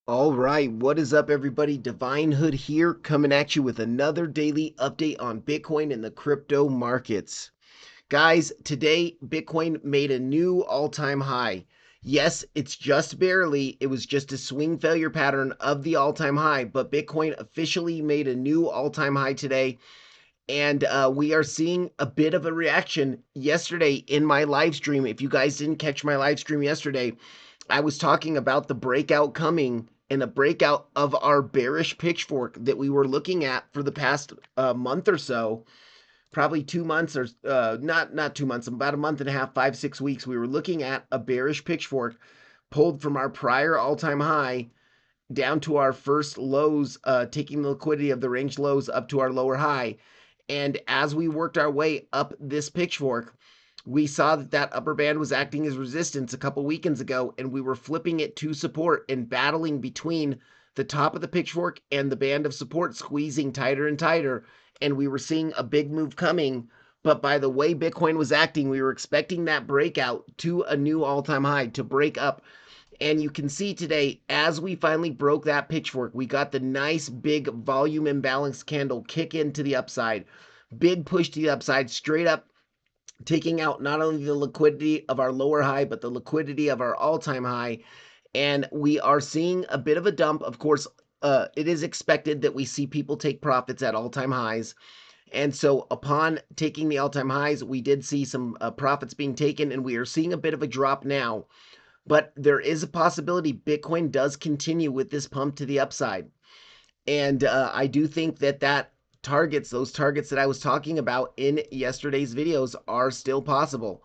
All right, what is up, everybody? Divine Hood here, coming at you with another daily update on Bitcoin and the crypto markets. Guys, today Bitcoin made a new all-time high. Yes, it's just barely, it was just a swing failure pattern of the all-time high, but Bitcoin officially made a new all-time high today. And we are seeing a bit of a reaction yesterday in my live stream. If you guys didn't catch my live stream yesterday, I was talking about the breakout coming and a breakout of our bearish pitchfork that we were looking at for the past month or so, probably 2 months or not 2 months, about a month and a half, 5 6 weeks. We were looking at a bearish pitchfork pulled from our prior all-time high down to our first lows, taking the liquidity of the range lows up to our lower high. And as we worked our way up this pitchfork, we saw that that upper band was acting as resistance a couple weekends ago, and we were flipping it to support and battling between the top of the pitchfork and the band of support, squeezing tighter and tighter. And we were seeing a big move coming. But by the way Bitcoin was acting, we were expecting that breakout to a new all-time high to break up. And you can see today, as we finally broke that pitchfork, we got the nice big volume imbalance candle kick into the upside. Big push to the upside, straight up, taking out not only the liquidity of our lower high, but the liquidity of our all-time high. And we are seeing a bit of a dump. Of course, it is expected that we see people take profits at all-time highs. And so upon taking the all-time highs, we did see some profits being taken, and we are seeing a bit of a drop now. But there is a possibility Bitcoin does continue with this pump to the upside. And I do think that those targets that I was talking about in yesterday's videos are still possible.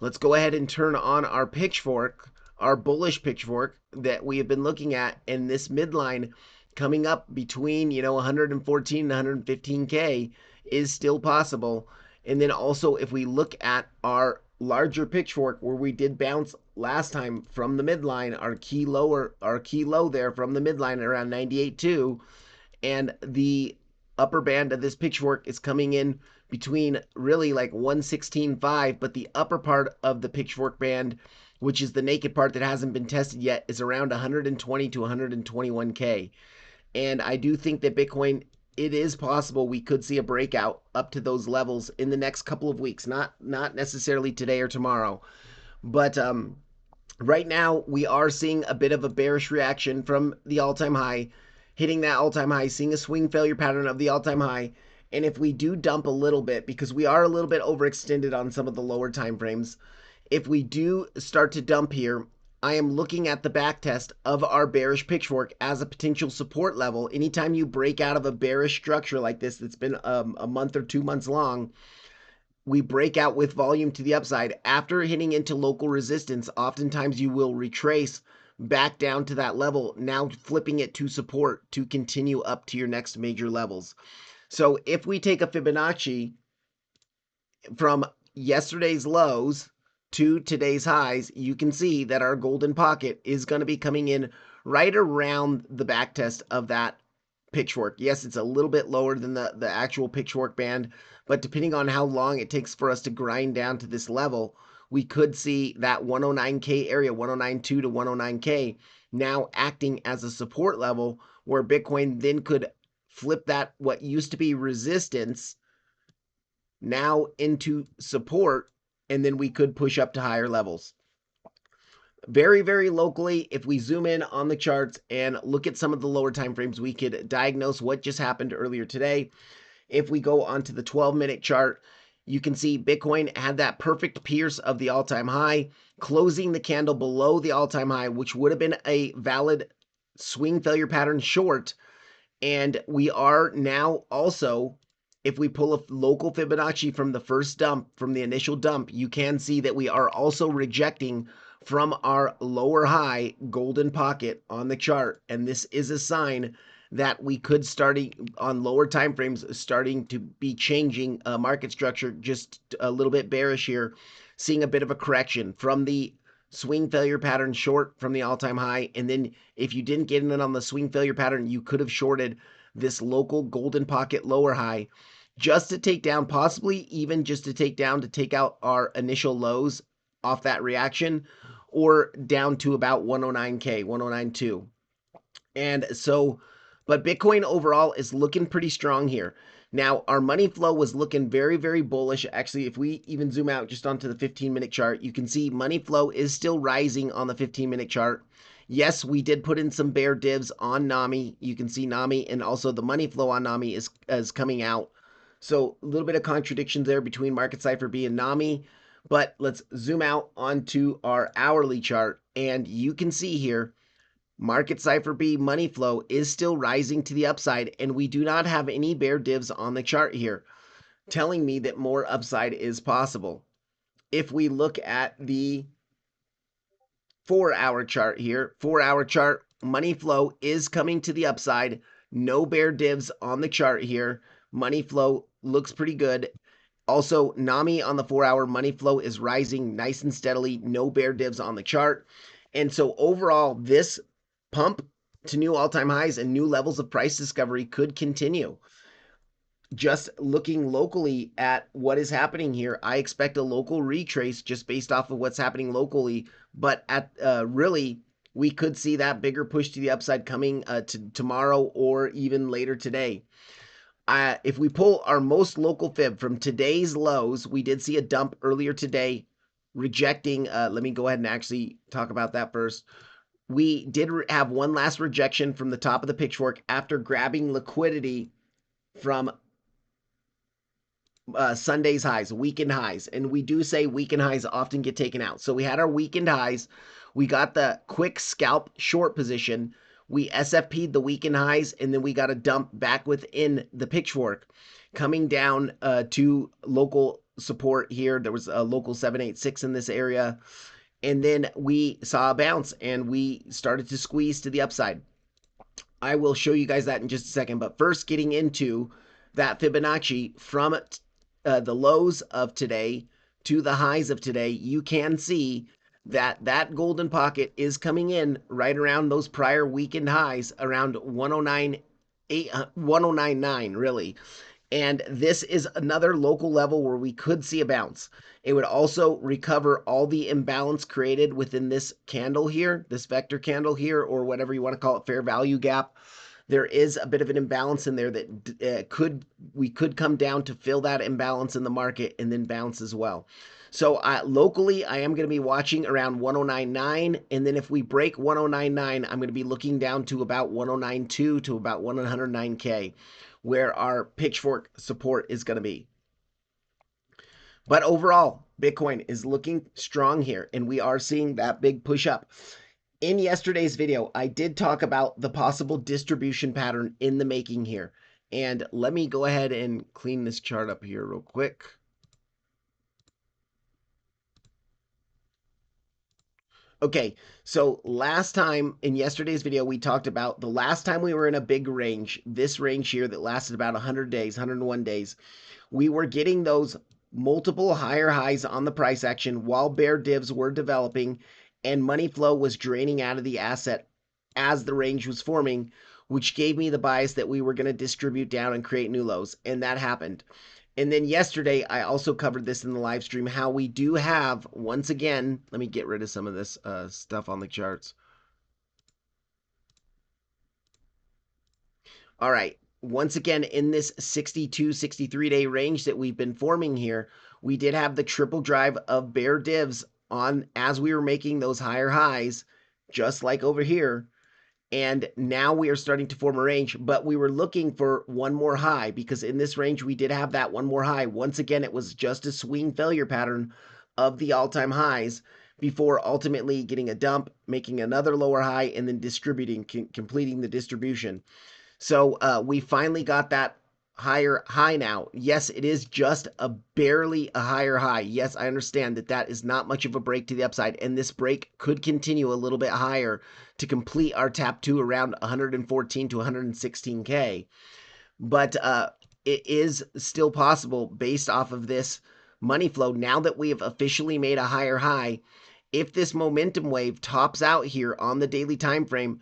Let's go ahead and turn on our pitchfork, our bullish pitchfork that we have been looking at, in this midline coming up between 114 and 115K is still possible. And then also, if we look at our larger pitchfork where we did bounce last time from the midline, our key low there from the midline around 98.2, and the upper band of this pitchfork is coming in between really like 116.5, but the upper part of the pitchfork band, which is the naked part that hasn't been tested yet, is around 120 to 121K. And I do think that Bitcoin, it is possible we could see a breakout up to those levels in the next couple of weeks, not necessarily today or tomorrow. But right now, we are seeing a bit of a bearish reaction from the all-time high, hitting that all-time high, seeing a swing failure pattern of the all-time high. And if we do dump a little bit, because we are a little bit overextended on some of the lower time frames, if we do start to dump here, I am looking at the back test of our bearish pitchfork as a potential support level. Anytime you break out of a bearish structure like this that's been a month or 2 months long, we break out with volume to the upside. After hitting into local resistance, oftentimes you will retrace back down to that level, now flipping it to support to continue up to your next major levels. So if we take a Fibonacci from yesterday's lows to today's highs, you can see that our golden pocket is going to be coming in right around the back test of that pitchfork. Yes, it's a little bit lower than the actual pitchfork band, but depending on how long it takes for us to grind down to this level, we could see that 109K area, 109.2 to 109K, now acting as a support level where Bitcoin then could flip that what used to be resistance now into support, and then we could push up to higher levels. Very, very locally, if we zoom in on the charts and look at some of the lower time frames, we could diagnose what just happened earlier today. If we go onto the 12-minute chart, you can see Bitcoin had that perfect pierce of the all-time high, closing the candle below the all-time high, which would have been a valid swing failure pattern short. And we are now also, if we pull a local Fibonacci from the first dump, from the initial dump, you can see that we are also rejecting from our lower high golden pocket on the chart. And this is a sign that we could, starting on lower time frames, starting to be changing market structure just a little bit bearish here, seeing a bit of a correction from the swing failure pattern short from the all-time high. And then if you didn't get in on the swing failure pattern, you could have shorted this local golden pocket lower high just to take down, possibly even just to take down, to take out our initial lows off that reaction, or down to about 109K, 109.2. And so, but Bitcoin overall is looking pretty strong here. Now, our money flow was looking very, very bullish. Actually, if we even zoom out just onto the 15-minute chart, you can see money flow is still rising on the 15-minute chart. Yes, we did put in some bear divs on NAMI. You can see NAMI, and also the money flow on NAMI is coming out. So a little bit of contradiction there between Market Cipher B and NAMI. But let's zoom out onto our hourly chart, and you can see here Market Cipher B money flow is still rising to the upside, and we do not have any bear divs on the chart here, telling me that more upside is possible. If we look at the 4-hour chart here, 4-hour chart, money flow is coming to the upside. No bear divs on the chart here. Money flow looks pretty good. Also, NAMI on the 4-hour money flow is rising nice and steadily. No bear divs on the chart. And so overall, this pump to new all-time highs and new levels of price discovery could continue. Just looking locally at what is happening here, I expect a local retrace just based off of what's happening locally. But at really, we could see that bigger push to the upside coming to tomorrow or even later today. If we pull our most local fib from today's lows, we did see a dump earlier today, rejecting. Let me go ahead and actually talk about that first. We did have one last rejection from the top of the pitchfork after grabbing liquidity from Sunday's highs, weekend highs. And we do say weekend highs often get taken out. So we had our weekend highs. We got the quick scalp short position. We SFP'd the weekend highs, and then we got a dump back within the pitchfork, coming down to local support here. There was a local 786 in this area. And then we saw a bounce, and we started to squeeze to the upside. I will show you guys that in just a second. But first, getting into that Fibonacci from the lows of today to the highs of today, you can see that that golden pocket is coming in right around those prior weekend highs, around 1099 really. And this is another local level where we could see a bounce. It would also recover all the imbalance created within this candle here, this vector candle here, or whatever you want to call it, fair value gap. There is a bit of an imbalance in there that we could come down to fill that imbalance in the market and then bounce as well. So locally, I am going to be watching around 1099, and then if we break 1099, I'm going to be looking down to about 1092 to about 109K, where our pitchfork support is going to be. But overall, Bitcoin is looking strong here, and we are seeing that big push up. In yesterday's video, I did talk about the possible distribution pattern in the making here. And let me go ahead and clean this chart up here real quick. Okay, so last time in yesterday's video, we talked about the last time we were in a big range, this range here that lasted about 100 days, 101 days, we were getting those multiple higher highs on the price action while bear divs were developing and money flow was draining out of the asset as the range was forming, which gave me the bias that we were going to distribute down and create new lows, and that happened. And then yesterday, I also covered this in the live stream, how we do have, once again, let me get rid of some of this stuff on the charts. All right, once again, in this 62, 63-day range that we've been forming here, we did have the triple drive of bear divs on as we were making those higher highs, just like over here. And now we are starting to form a range, but we were looking for one more high because in this range we did have that one more high. Once again, it was just a swing failure pattern of the all-time highs before ultimately getting a dump, making another lower high, and then distributing, completing the distribution. So we finally got that higher high now. Yes, it is just a barely a higher high. Yes, I understand that that is not much of a break to the upside, and this break could continue a little bit higher to complete our tap to around 114 to 116K. But it is still possible based off of this money flow. Now that we have officially made a higher high, if this momentum wave tops out here on the daily time frame,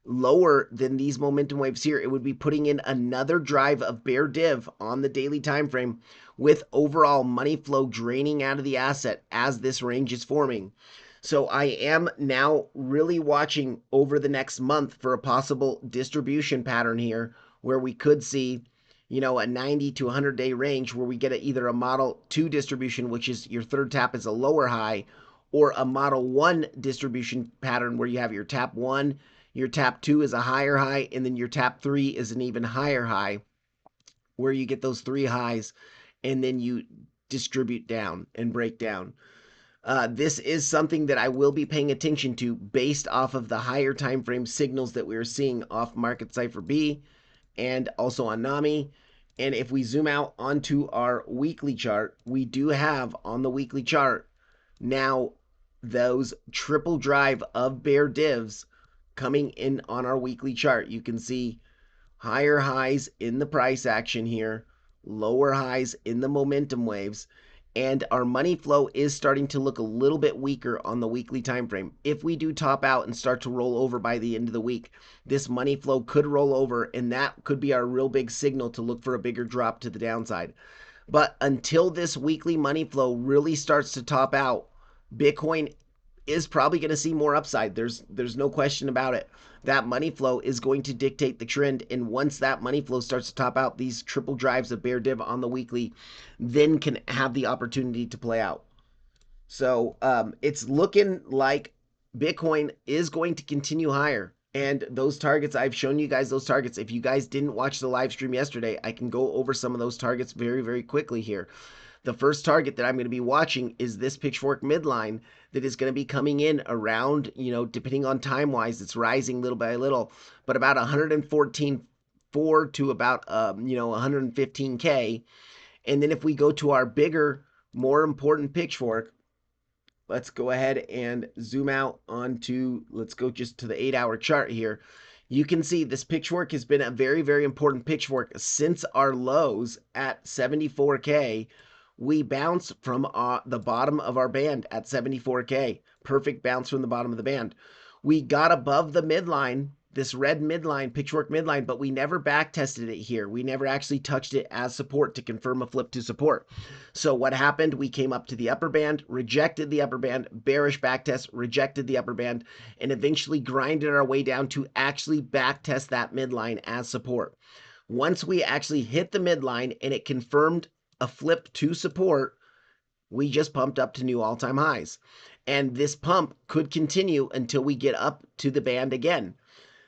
lower than these momentum waves here, it would be putting in another drive of bear div on the daily time frame with overall money flow draining out of the asset as this range is forming. So I am now really watching over the next month for a possible distribution pattern here where we could see, a 90 to 100 day range where we get either a model 2 distribution, which is your third tap is a lower high, or a model 1 distribution pattern where you have your tap 1, your tap 2 is a higher high, and then your tap 3 is an even higher high, where you get those three highs and then you distribute down and break down. This is something that I will be paying attention to based off of the higher time frame signals that we are seeing off Market Cipher B and also on NAMI. And if we zoom out onto our weekly chart, we do have on the weekly chart now those triple drive of bear divs coming in on our weekly chart. You can see higher highs in the price action here, lower highs in the momentum waves, and our money flow is starting to look a little bit weaker on the weekly time frame. If we do top out and start to roll over by the end of the week, this money flow could roll over, and that could be our real big signal to look for a bigger drop to the downside. But until this weekly money flow really starts to top out, Bitcoin is probably going to see more upside. There's no question about it. That money flow is going to dictate the trend, and once that money flow starts to top out, these triple drives of bear div on the weekly then can have the opportunity to play out. So it's looking like Bitcoin is going to continue higher. And those targets, I've shown you guys those targets. If you guys didn't watch the live stream yesterday, I can go over some of those targets very, very quickly here. The first target that I'm going to be watching is this pitchfork midline that is going to be coming in around, depending on time wise, it's rising little by little, but about 114.4 to about, 115K. And then if we go to our bigger, more important pitchfork, let's go ahead and zoom out onto, let's go just to the 8-hour chart here. You can see this pitchfork has been a very, very important pitchfork since our lows at 74K. We bounce from the bottom of our band at 74K. Perfect bounce from the bottom of the band. We got above the midline, this red midline, pitchfork midline, but we never back tested it here. We never actually touched it as support to confirm a flip to support. So what happened? We came up to the upper band, rejected the upper band, bearish back test, rejected the upper band, and eventually grinded our way down to actually back test that midline as support. Once we actually hit the midline and it confirmed a flip to support, we just pumped up to new all-time highs. And this pump could continue until we get up to the band again.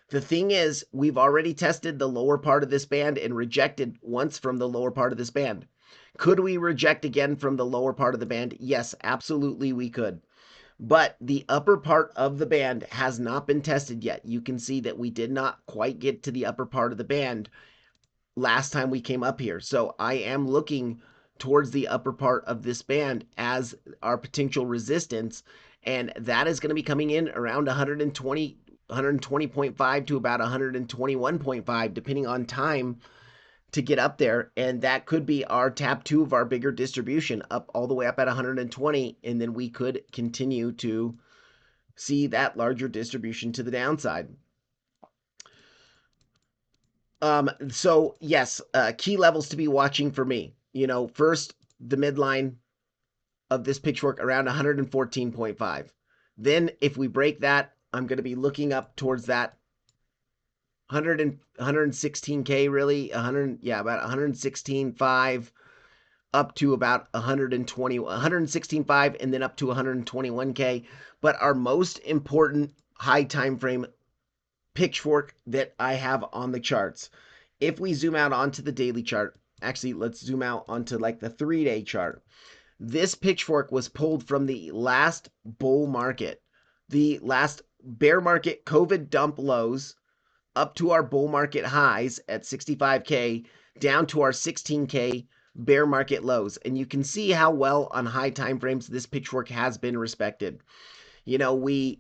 The thing is, we've already tested the lower part of this band and rejected once from the lower part of this band. Could we reject again from the lower part of the band? Yes, absolutely we could. But the upper part of the band has not been tested yet. You can see that we did not quite get to the upper part of the band last time we came up here. So I am looking towards the upper part of this band as our potential resistance, and that is going to be coming in around 120.5 to about 121.5 depending on time to get up there, and that could be our tap 2 of our bigger distribution up all the way up at 120, and then we could continue to see that larger distribution to the downside. So yes, key levels to be watching for me. First, the midline of this pitchfork around 114.5. Then if we break that, I'm going to be looking up towards that 116K really, about 116.5 up to about 116.5 and then up to 121K. But our most important high time frame pitchfork that I have on the charts. If we zoom out onto the daily chart, actually let's zoom out onto like the 3-day chart. This pitchfork was pulled from the last bull market, the last bear market COVID dump lows up to our bull market highs at 65K down to our 16K bear market lows. And you can see how well on high time frames this pitchfork has been respected. We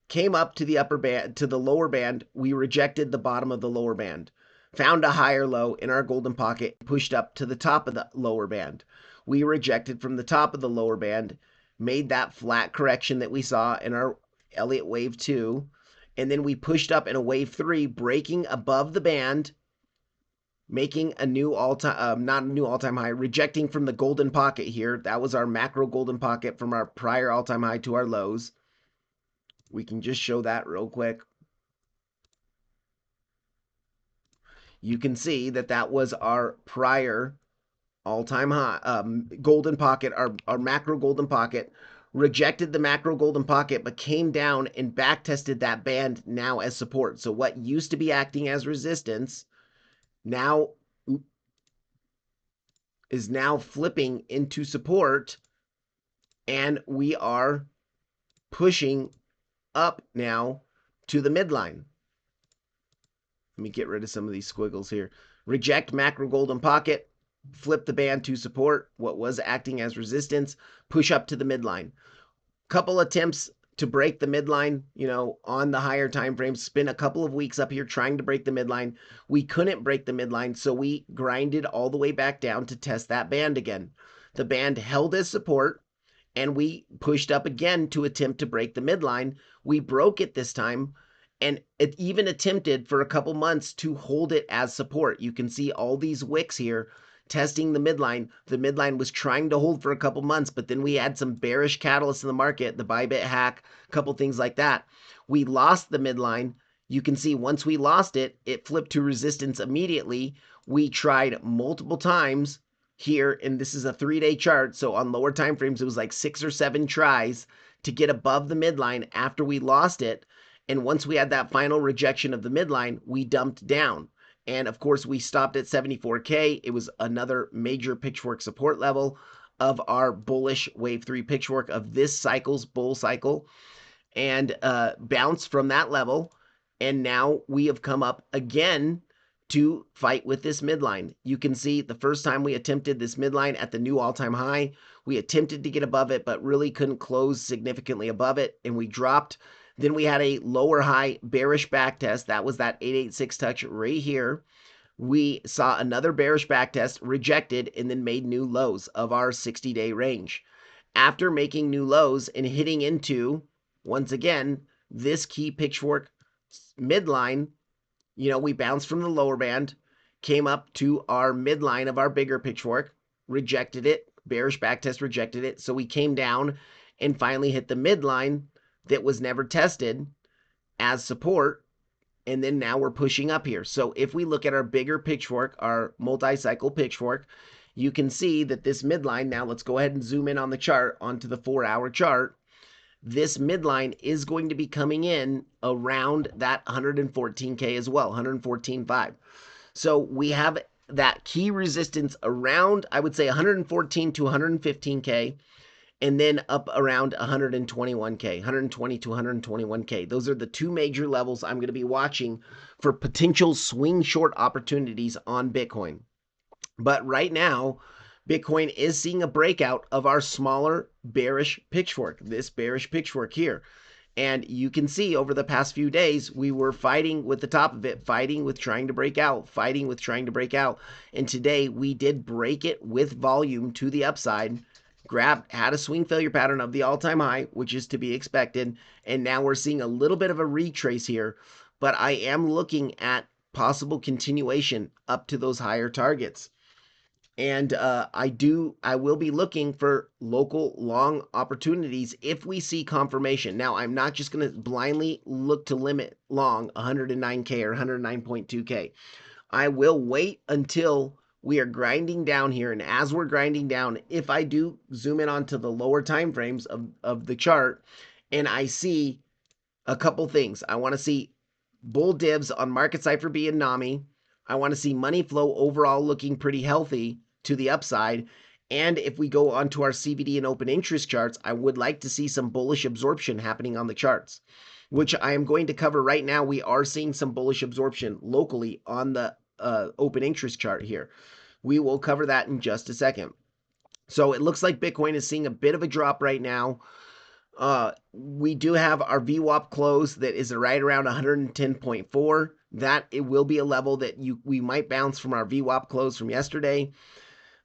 came up to the upper band, to the lower band, we rejected the bottom of the lower band, found a higher low in our golden pocket, pushed up to the top of the lower band. We rejected from the top of the lower band, made that flat correction that we saw in our Elliott wave 2, and then we pushed up in a wave 3, breaking above the band, making a new all-time, not a new all-time high, rejecting from the golden pocket here. That was our macro golden pocket from our prior all-time high to our lows. We can just show that real quick. You can see that that was our prior all-time high, golden pocket, our macro golden pocket, rejected the macro golden pocket, but came down and back tested that band now as support. So what used to be acting as resistance now is now flipping into support, and we are pushing up now to the midline. Let me get rid of some of these squiggles here. Reject macro golden pocket, flip the band to support, what was acting as resistance, push up to the midline. Couple attempts to break the midline, on the higher time frames. Spent a couple of weeks up here trying to break the midline. We couldn't break the midline, so we grinded all the way back down to test that band again. The band held as support, and we pushed up again to attempt to break the midline. We broke it this time, and it even attempted for a couple months to hold it as support. You can see all these wicks here testing the midline. The midline was trying to hold for a couple months, but then we had some bearish catalysts in the market, the Bybit hack, a couple things like that. We lost the midline. You can see once we lost it, it flipped to resistance immediately. We tried multiple times here, and this is a 3-day chart, so on lower time frames, it was like 6 or 7 tries to get above the midline after we lost it. And once we had that final rejection of the midline, we dumped down. And of course, we stopped at 74K. It was another major pitchfork support level of our bullish wave 3 pitchfork of this cycle's bull cycle, and bounced from that level. And now we have come up again to fight with this midline. You can see the first time we attempted this midline at the new all-time high, we attempted to get above it, but really couldn't close significantly above it, and we dropped. Then we had a lower high bearish back test. That was that 886 touch right here. We saw another bearish back test, rejected, and then made new lows of our 60-day range. After making new lows and hitting into, once again, this key pitchfork midline, we bounced from the lower band, came up to our midline of our bigger pitchfork, rejected it, bearish back test, rejected it. So we came down and finally hit the midline that was never tested as support, and then now we're pushing up here. So if we look at our bigger pitchfork, our multi-cycle pitchfork, you can see that this midline, now let's go ahead and zoom in on the chart onto the 4-hour chart. This midline is going to be coming in around that 114K as well, 114.5. So we have that key resistance around, I would say 114 to 115K, and then up around 121K, 120 to 121K. Those are the two major levels I'm going to be watching for potential swing short opportunities on Bitcoin. But right now, Bitcoin is seeing a breakout of our smaller bearish pitchfork, this bearish pitchfork here. And you can see over the past few days, we were fighting with the top of it, fighting with trying to break out, fighting with trying to break out. And today we did break it with volume to the upside, had a swing failure pattern of the all-time high, which is to be expected. And now we're seeing a little bit of a retrace here, but I am looking at possible continuation up to those higher targets. And I will be looking for local long opportunities if we see confirmation. Now, I'm not just going to blindly look to limit long 109K or 109.2K. I will wait until we are grinding down here. And as we're grinding down, if I do zoom in onto the lower time frames of the chart, and I see a couple things. I want to see bull divs on Market Cipher B and NAMI. I want to see money flow overall looking pretty healthy to the upside. And if we go onto our CVD and open interest charts, I would like to see some bullish absorption happening on the charts, which I am going to cover right now. We are seeing some bullish absorption locally on the open interest chart here. We will cover that in just a second. So it looks like Bitcoin is seeing a bit of a drop right now. We do have our VWAP close that is right around 110.4. That it will be a level that we might bounce from our VWAP close from yesterday.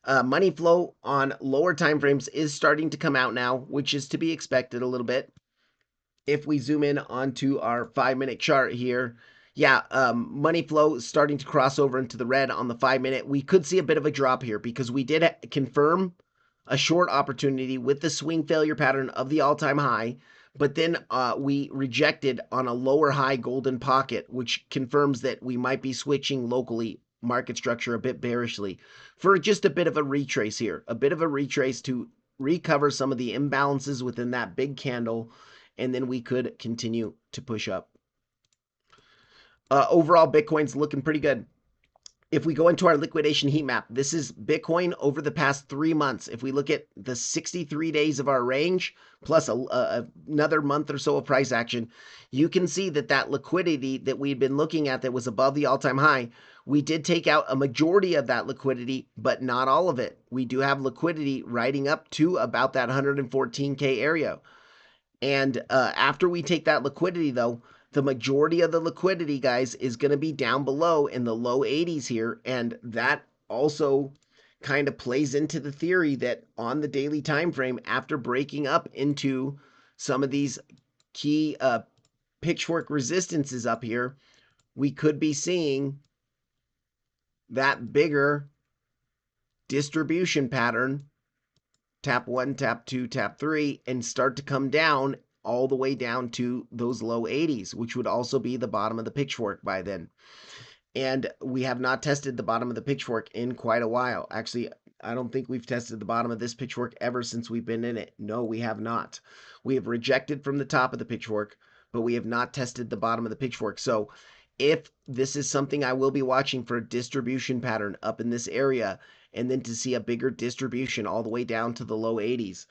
Money flow on lower time frames is starting to come out now, which is to be expected a little bit. If we zoom in onto our 5-minute chart here, Yeah, money flow is starting to cross over into the red on the 5 minute. We could see a bit of a drop here because we did confirm a short opportunity with the swing failure pattern of the all-time high, but then we rejected on a lower high golden pocket, which confirms that we might be switching locally market structure a bit bearishly for just a bit of a retrace here, a bit of a retrace to recover some of the imbalances within that big candle, and then we could continue to push up. Overall, Bitcoin's looking pretty good. If we go into our liquidation heat map, this is Bitcoin over the past 3 months. If we look at the 63 days of our range plus another month or so of price action, you can see that that liquidity that we'd been looking at that was above the all-time high, we did take out a majority of that liquidity, but not all of it. We do have liquidity riding up to about that 114K area. And after we take that liquidity, though, the majority of the liquidity, guys, is going to be down below in the low 80s here. And that also kind of plays into the theory that on the daily time frame, after breaking up into some of these key pitchfork resistances up here, we could be seeing that bigger distribution pattern, tap 1, tap 2, tap 3, and start to come down all the way down to those low 80s, which would also be the bottom of the pitchfork by then. And we have not tested the bottom of the pitchfork in quite a while. Actually, I don't think we've tested the bottom of this pitchfork ever since we've been in it. No, we have not. We have rejected from the top of the pitchfork, but we have not tested the bottom of the pitchfork. So if this is something I will be watching for a distribution pattern up in this area, and then to see a bigger distribution all the way down to the low 80s.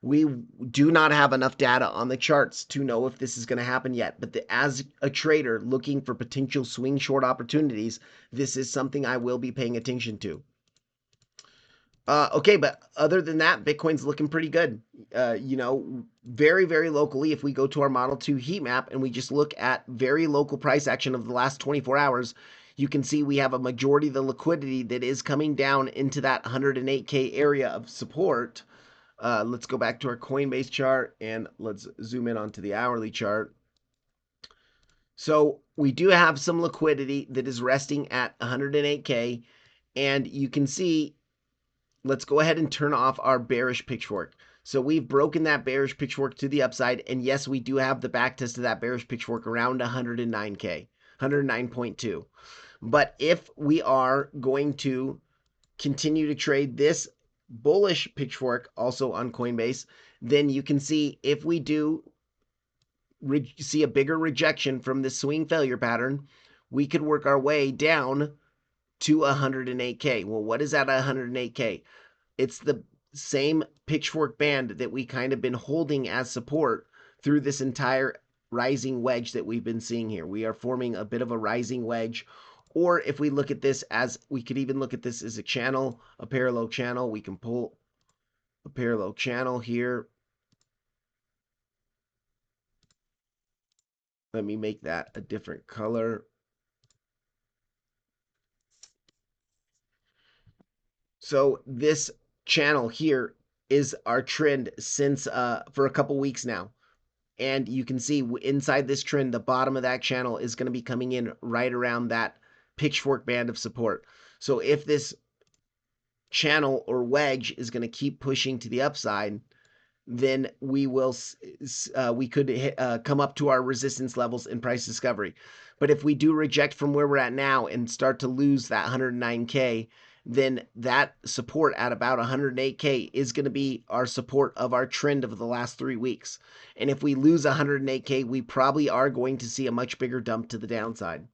We do not have enough data on the charts to know if this is going to happen yet. But as a trader looking for potential swing short opportunities, this is something I will be paying attention to. Okay, but other than that, Bitcoin's looking pretty good. Very, very locally, if we go to our Model 2 heat map and we just look at very local price action of the last 24 hours, you can see we have a majority of the liquidity that is coming down into that 108K area of support. Let's go back to our Coinbase chart and let's zoom in onto the hourly chart. So we do have some liquidity that is resting at 108K, and you can see, let's go ahead and turn off our bearish pitchfork. So we've broken that bearish pitchfork to the upside, and yes, we do have the back test of that bearish pitchfork around 109K, 109.2. But if we are going to continue to trade this bullish pitchfork also on Coinbase, then you can see if we do see a bigger rejection from this swing failure pattern, we could work our way down to 108K. Well, what is that 108K? It's the same pitchfork band that we kind of been holding as support through this entire rising wedge that we've been seeing here. We are forming a bit of a rising wedge. Or if we look at this as, we could even look at this as a channel, a parallel channel. We can pull a parallel channel here. Let me make that a different color. So this channel here is our trend since for a couple weeks now. And you can see inside this trend, the bottom of that channel is going to be coming in right around that pitchfork band of support. So if this channel or wedge is going to keep pushing to the upside, then we could come up to our resistance levels in price discovery. But if we do reject from where we're at now and start to lose that 109K, then that support at about 108K is going to be our support of our trend of the last 3 weeks. And if we lose 108K, we probably are going to see a much bigger dump to the downside.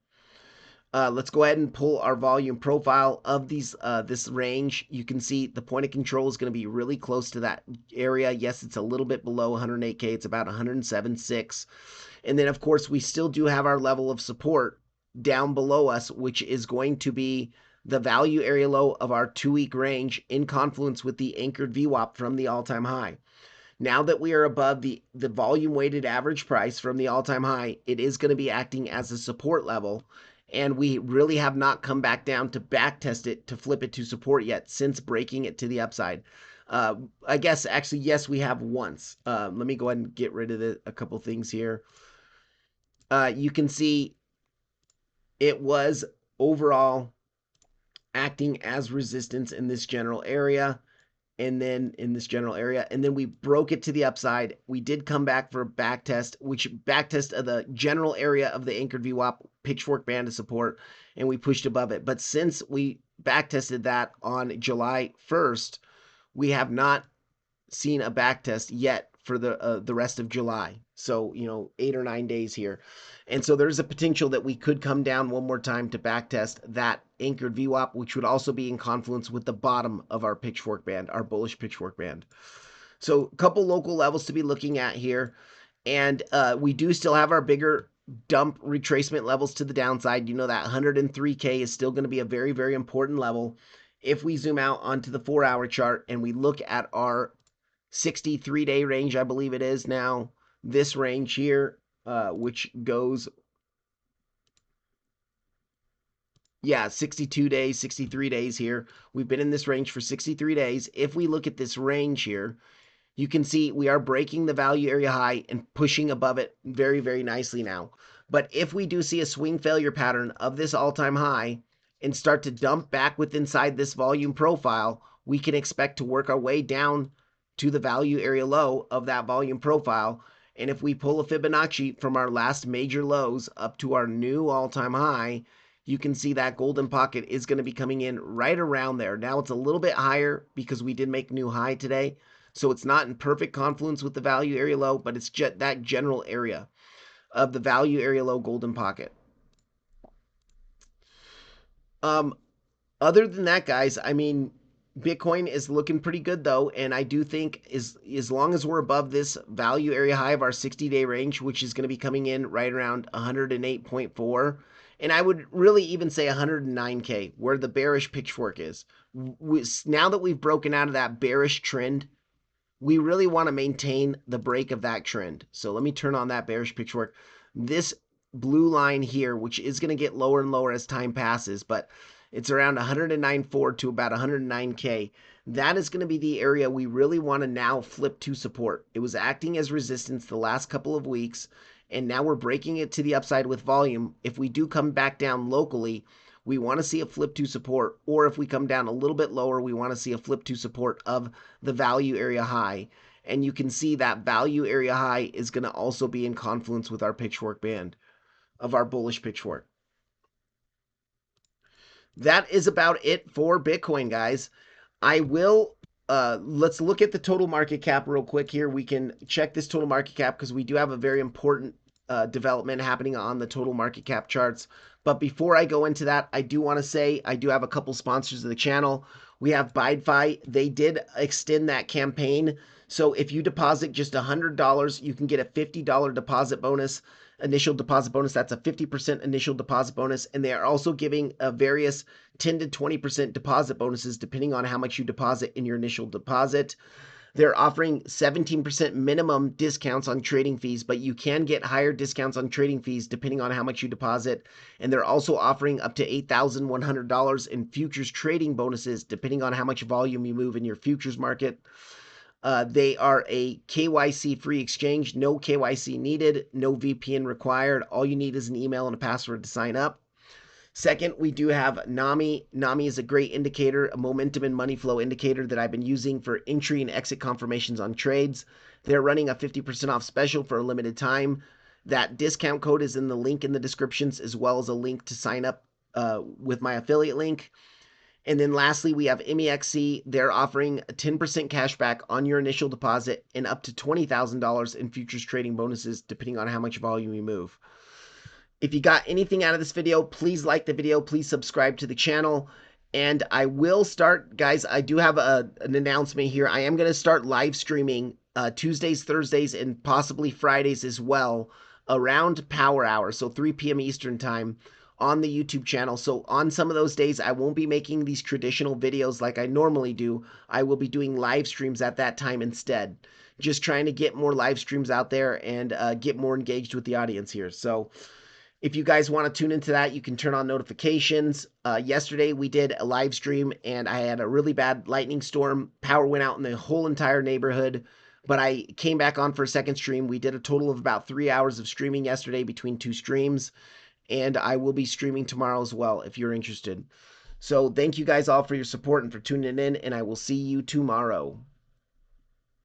Let's go ahead and pull our volume profile of this range. You can see the point of control is going to be really close to that area. Yes, it's a little bit below 108K. It's about 107.6. And then, of course, we still do have our level of support down below us, which is going to be the value area low of our 2-week range in confluence with the anchored VWAP from the all-time high. Now that we are above the volume weighted average price from the all-time high, it is going to be acting as a support level. And we really have not come back down to back test it to flip it to support yet since breaking it to the upside. I guess actually, yes, we have once. Let me go ahead and get rid of a couple things here. You can see it was overall acting as resistance in this general area, and then we broke it to the upside. We did come back for a back test, which back test of the general area of the anchored VWAP pitchfork band of support, and we pushed above it. But since we back tested that on July 1st, we have not seen a back test yet for the rest of July. So, 8 or 9 days here. And so there's a potential that we could come down one more time to back test that anchored VWAP, which would also be in confluence with the bottom of our pitchfork band, our bullish pitchfork band. So a couple local levels to be looking at here. And we do still have our bigger dump retracement levels to the downside. That 103K is still going to be a very, very important level. If we zoom out onto the 4-hour chart and we look at our 63-day range, I believe it is now, this range here, which goes, 62 days, 63 days here. We've been in this range for 63 days. If we look at this range here, you can see we are breaking the value area high and pushing above it very, very nicely now. But if we do see a swing failure pattern of this all-time high and start to dump back within inside this volume profile, we can expect to work our way down to the value area low of that volume profile. And if we pull a Fibonacci from our last major lows up to our new all-time high, you can see that golden pocket is going to be coming in right around there. Now it's a little bit higher because we did make new high today. So it's not in perfect confluence with the value area low, but it's just that general area of the value area low golden pocket. Other than that, guys, I mean, Bitcoin is looking pretty good though, and I do think as long as we're above this value area high of our 60-day range, which is going to be coming in right around 108.4, and I would really even say 109K, where the bearish pitchfork is. Now that we've broken out of that bearish trend, we really want to maintain the break of that trend. So let me turn on that bearish pitchfork. This blue line here, which is going to get lower and lower as time passes, but it's around 109.4 to about 109K. That is going to be the area we really want to now flip to support. It was acting as resistance the last couple of weeks, and now we're breaking it to the upside with volume. If we do come back down locally, we want to see a flip to support, or if we come down a little bit lower, we want to see a flip to support of the value area high. And you can see that value area high is going to also be in confluence with our pitchfork band of our bullish pitchfork. That is about it for Bitcoin, guys. I will, let's look at the total market cap real quick here. We can check this total market cap because we do have a very important development happening on the total market cap charts. But before I go into that, I do want to say I do have a couple sponsors of the channel. We have BYDFI. They did extend that campaign. So if you deposit just $100, you can get a $50 deposit bonus, initial deposit bonus. That's a 50% initial deposit bonus. And they are also giving various 10 to 20% deposit bonuses depending on how much you deposit in your initial deposit. They're offering 17% minimum discounts on trading fees, but you can get higher discounts on trading fees depending on how much you deposit. And they're also offering up to $8,100 in futures trading bonuses depending on how much volume you move in your futures market. They are a KYC free exchange, no KYC needed, no VPN required. All you need is an email and a password to sign up. Second, we do have NAMI. NAMI is a great indicator, a momentum and money flow indicator that I've been using for entry and exit confirmations on trades. They're running a 50% off special for a limited time. That discount code is in the link in the descriptions, as well as a link to sign up with my affiliate link. And then lastly, we have MEXC. They're offering a 10% cash back on your initial deposit and up to $20,000 in futures trading bonuses, depending on how much volume you move. If you got anything out of this video, please like the video, please subscribe to the channel. And I will start, guys, I do have an announcement here. I am going to start live streaming Tuesdays, Thursdays, and possibly Fridays as well around power hour, so 3 p.m. Eastern time on the YouTube channel. So on some of those days, I won't be making these traditional videos like I normally do. I will be doing live streams at that time instead. Just trying to get more live streams out there and get more engaged with the audience here. So if you guys want to tune into that, you can turn on notifications. Yesterday, we did a live stream, and I had a really bad lightning storm. Power went out in the whole entire neighborhood, but I came back on for a second stream. We did a total of about 3 hours of streaming yesterday between two streams, and I will be streaming tomorrow as well if you're interested. So thank you guys all for your support and for tuning in, and I will see you tomorrow.